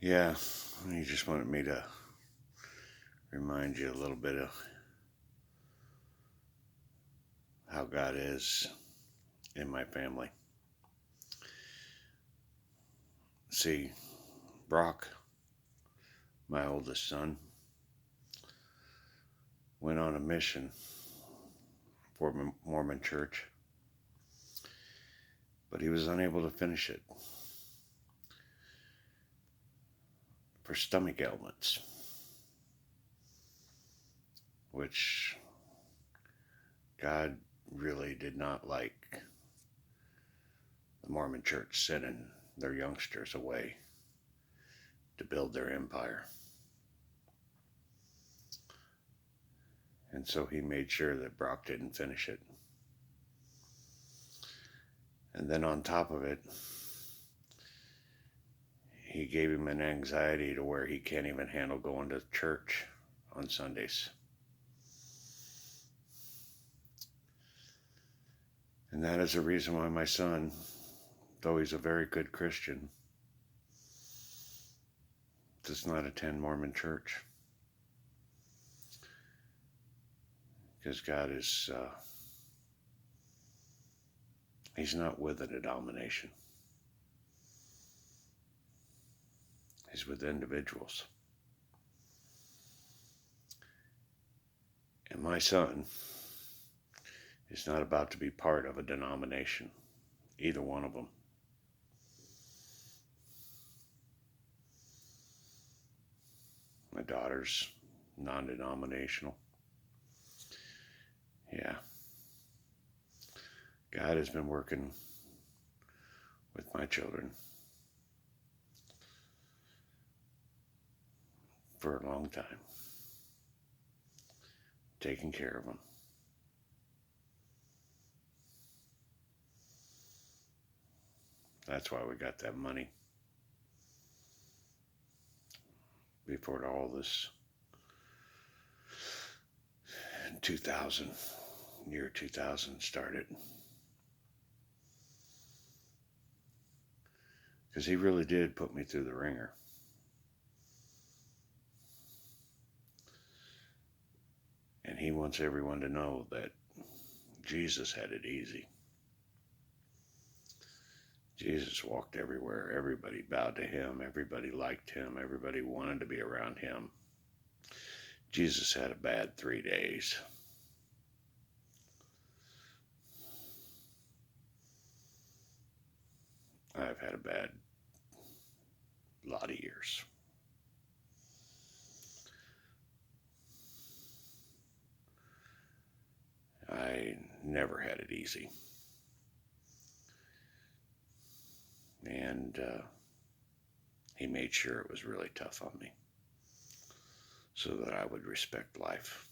Yeah, he just wanted me to remind you a little bit of how God is in my family. See, Brock, my oldest son, went on a mission for Mormon church, but he was unable to finish it for stomach ailments, which God really did not like the Mormon church sending their youngsters away to build their empire. And so he made sure that Brock didn't finish it. And then on top of it, he gave him an anxiety to where he can't even handle going to church on Sundays. And that is the reason why my son, though he's a very good Christian, does not attend Mormon church. Because God is, he's not with a denomination. He's with individuals. And my son is not about to be part of a denomination, either one of them. My daughter's non-denominational. Yeah. God has been working with my children for a long time, taking care of them. That's why we got that money before all this year 2000 started. Because he really did put me through the ringer. And he wants everyone to know that Jesus had it easy. Jesus walked everywhere. Everybody bowed to him. Everybody liked him. Everybody wanted to be around him. Jesus had a bad 3 days. I've had a bad lot of years. I never had it easy. And he made sure it was really tough on me so that I would respect life.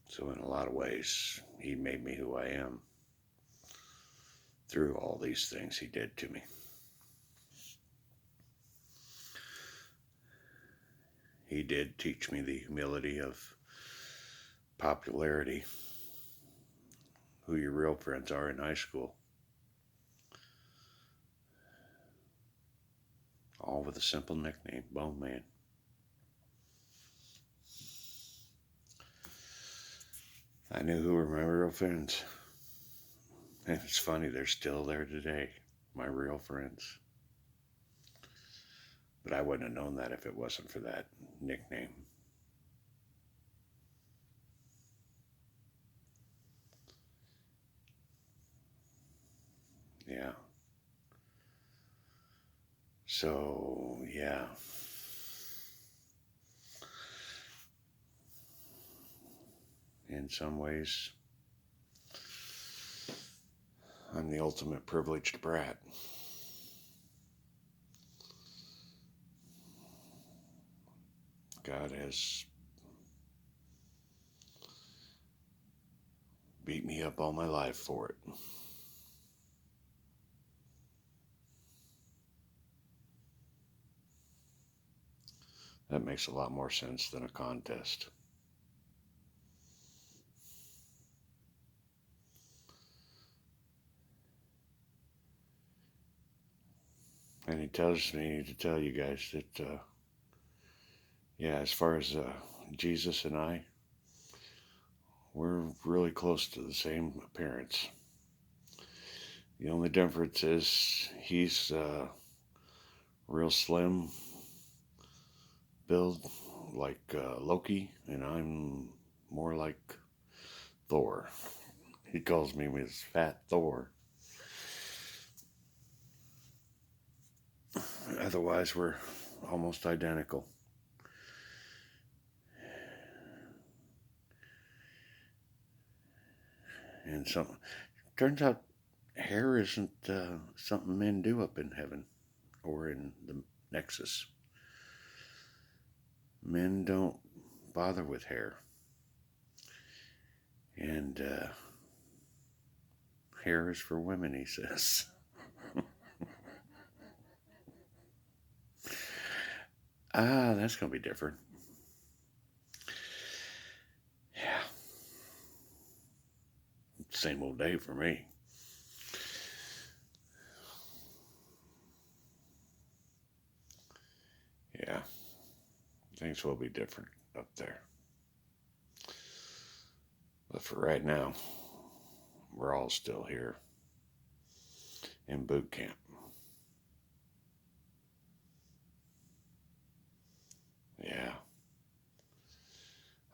So in a lot of ways, he made me who I am through all these things he did to me. He did teach me the humility of popularity, who your real friends are in high school. All with a simple nickname, Bone Man. I knew who were my real friends. And it's funny, they're still there today, my real friends. But I wouldn't have known that if it wasn't for that nickname. Yeah. So, yeah. In some ways, I'm the ultimate privileged brat. God has beat me up all my life for it. That makes a lot more sense than a contest. And he tells me to tell you guys that, yeah, as far as Jesus and I, we're really close to the same appearance. The only difference is he's real slim build like Loki, and I'm more like Thor. He calls me his fat Thor. Otherwise, we're almost identical. And some turns out hair isn't something men do up in heaven or in the Nexus. Men don't bother with hair. And hair is for women, he says. That's going to be different. Yeah. Same old day for me. Yeah. Things will be different up there. But for right now, we're all still here in boot camp. Yeah.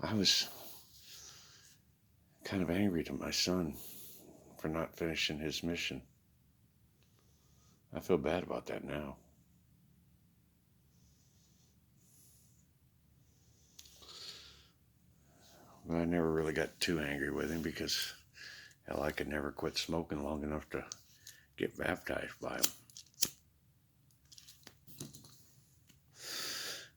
I was kind of angry to my son for not finishing his mission. I feel bad about that now. But I never really got too angry with him because, hell, I could never quit smoking long enough to get baptized by him.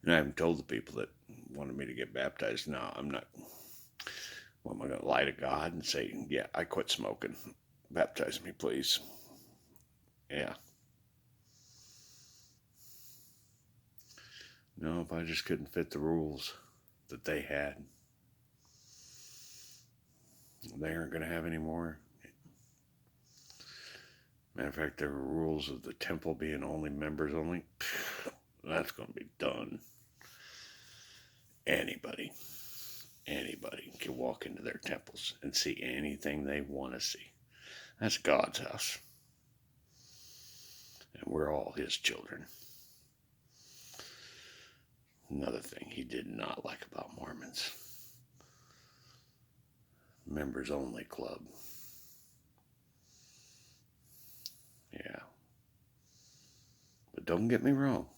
And I haven't told the people that wanted me to get baptized. No, I'm not. Well, am I going to lie to God and say, yeah, I quit smoking. Baptize me, please. Yeah. No, if I just couldn't fit the rules that they had, they aren't going to have any more. Matter of fact, there were rules of the temple being only members only. That's going to be done. Anybody can walk into their temples and see anything they want to see. That's God's house. And we're all his children. Another thing he did not like about Mormons. Members only club. Yeah. But don't get me wrong.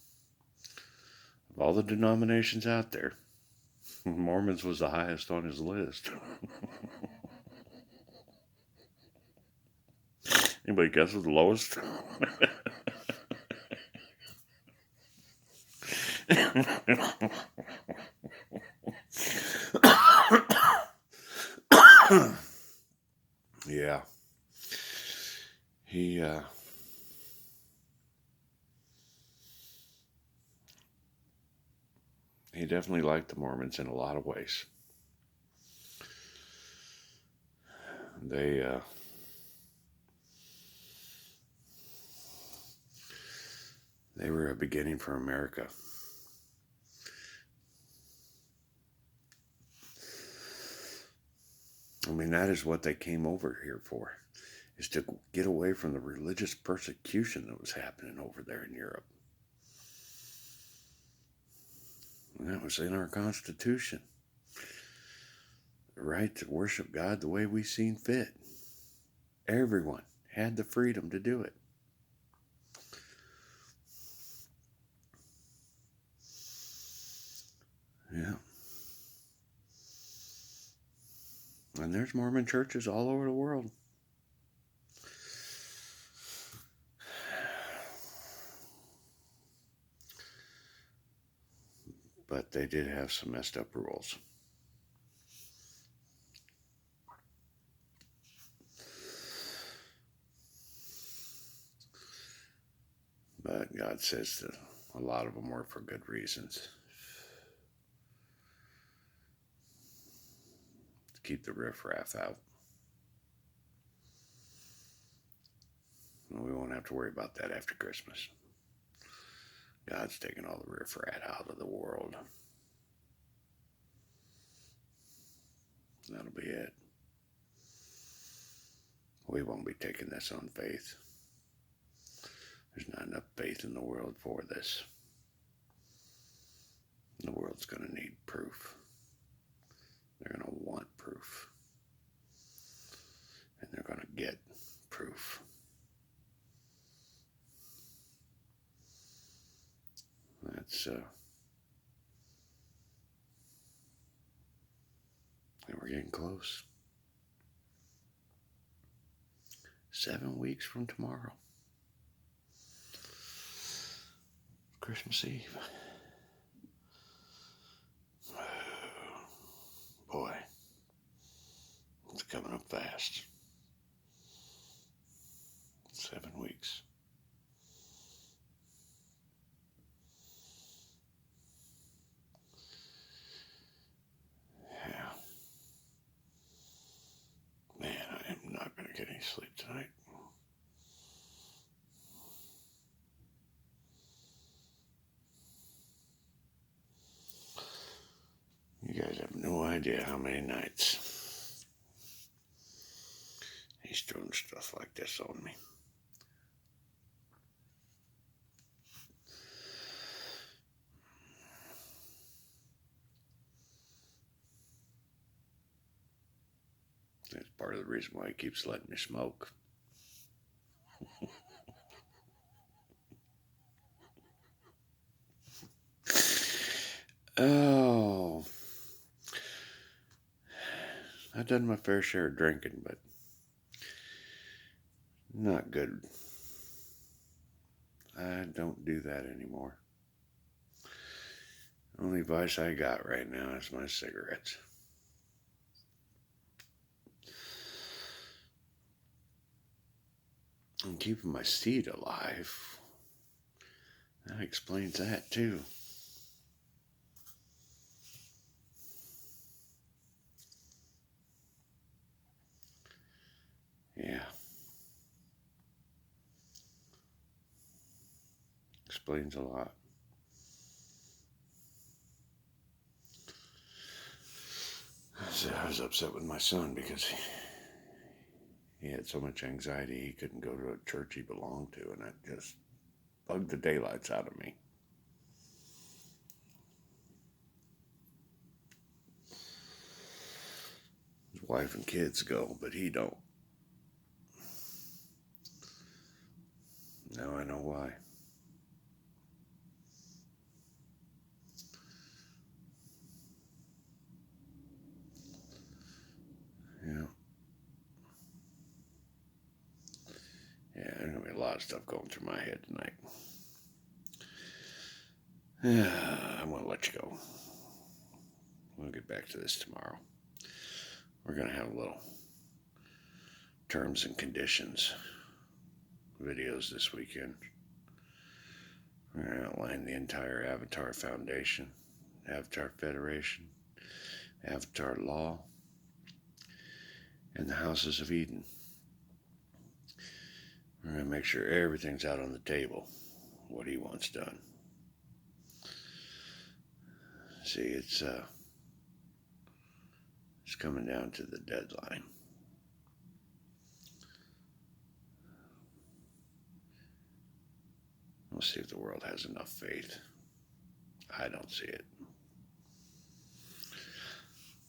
Of all the denominations out there, Mormons was the highest on his list. Anybody guess what's the lowest? Yeah. He definitely liked the Mormons in a lot of ways. They were a beginning for America. I mean, that is what they came over here for, is to get away from the religious persecution that was happening over there in Europe. And that was in our Constitution. The right to worship God the way we seen fit. Everyone had the freedom to do it. Yeah. And there's Mormon churches all over the world. But they did have some messed up rules. But God says that a lot of them were for good reasons. To keep the riffraff out. And we won't have to worry about that after Christmas. God's taking all the riffraff out of the world. That'll be it. We won't be taking this on faith. There's not enough faith in the world for this. The world's going to need proof. They're going to want proof. And they're going to get proof. That's, and we're getting close. 7 weeks from tomorrow. Christmas Eve. Boy, it's coming up fast. 7 weeks. Yeah. Man, I am not going to get any sleep tonight. You guys have no idea how many nights he's throwing stuff like this on me. That's part of the reason why he keeps letting me smoke. Oh, I've done my fair share of drinking, but not good. I don't do that anymore. Only vice I got right now is my cigarettes. I'm keeping my seed alive. That explains that too. Yeah. Explains a lot. I was upset with my son because he had so much anxiety he couldn't go to a church he belonged to, and that just bugged the daylights out of me. His wife and kids go, but he don't. Now I know why. Yeah. Yeah, there's going to be a lot of stuff going through my head tonight. Yeah, I'm going to let you go. We'll get back to this tomorrow. We're going to have a little terms and conditions videos this weekend. We're going to outline the entire Avatar Foundation, Avatar Federation, Avatar Law, and the Houses of Eden. We're going to make sure everything's out on the table, what he wants done. See, it's coming down to the deadline. We'll see if the world has enough faith. I don't see it.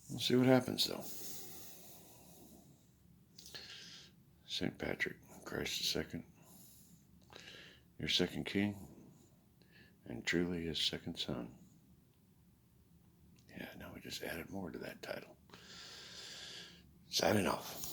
We'll see what happens, though. St. Patrick, Christ II, your second king, and truly his second son. Yeah, now we just added more to that title. Signing off.